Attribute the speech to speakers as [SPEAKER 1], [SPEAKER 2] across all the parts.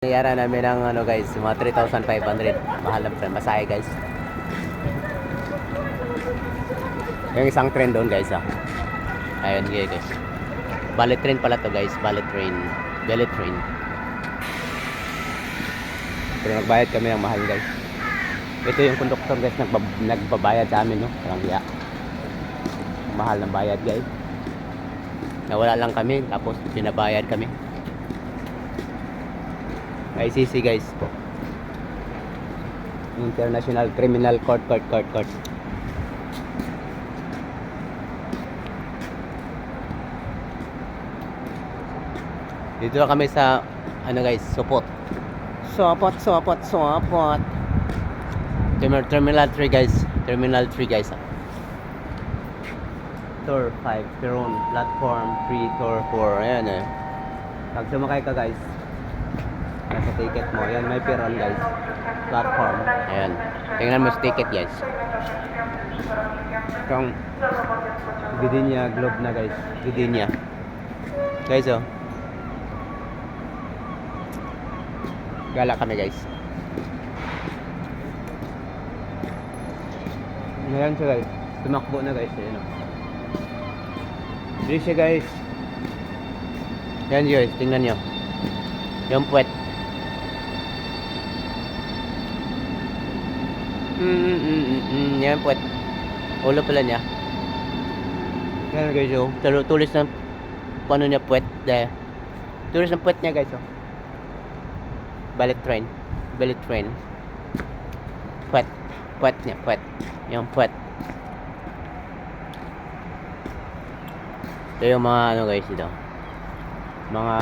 [SPEAKER 1] Niyara namin ng ano guys, mga 3,500. Mahal lang pa masahe guys. Yung isang train doon guys ah. Ayun guys. Bullet train pala to guys, bullet train. Bullet train. Pero nagbayad kami ng mahal guys. Ito yung conductor guys, nagbabayad sa amin no. Parang hiya. Mahal ng bayad guys. Nawala lang kami, tapos pinabayad kami. ICC guys. International Criminal Court. Dito na kami sa ano guys, Sopot. Terminal 3 guys. Terminal 3 guys. Tour 5, Peron, platform 3, tour 4. Ayan eh. Pag sumakay ka guys, nasa ticket mo. Ayan, may Peron guys. Platform. Ayan. Tingnan mo sa ticket guys. Itong Gdynia Globe na guys. Gdynia. Guys oh. Gala kami guys. Ngayon siya guys. Tumakbo na guys. Ayan oh. Dito siya guys. Yan guys, tingnan nyo. Yung puwet. Yan puwet. Ulo pala niya. Yan guys oh. Tulis ng paano niya puwet. Tulis ng puwet niya guys oh. Bullet train. Bullet train. Puwet. Puwet niya, puwet. Yung puwet. Ito yung mga ano guys dito. Mga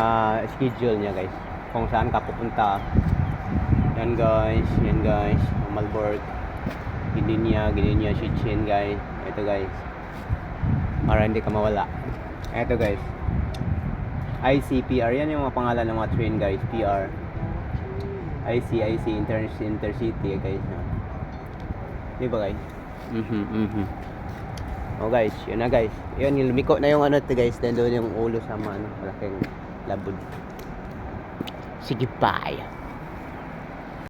[SPEAKER 1] schedule niya guys. Kung saan ka pupunta. Yan guys. Yan guys. Malborg. Gdynia Shichin guys. Ito guys. Para hindi ka mawala. Ito guys. ICPR. Yan yung mga pangalan ng mga train guys. PR. IC Intercity guys. Di ba guys? Oh guys, yun na guys. Yun, lumiko na yung ano to guys. Then doon yung ulo sa mga ano, malaking labod. Sige, bye.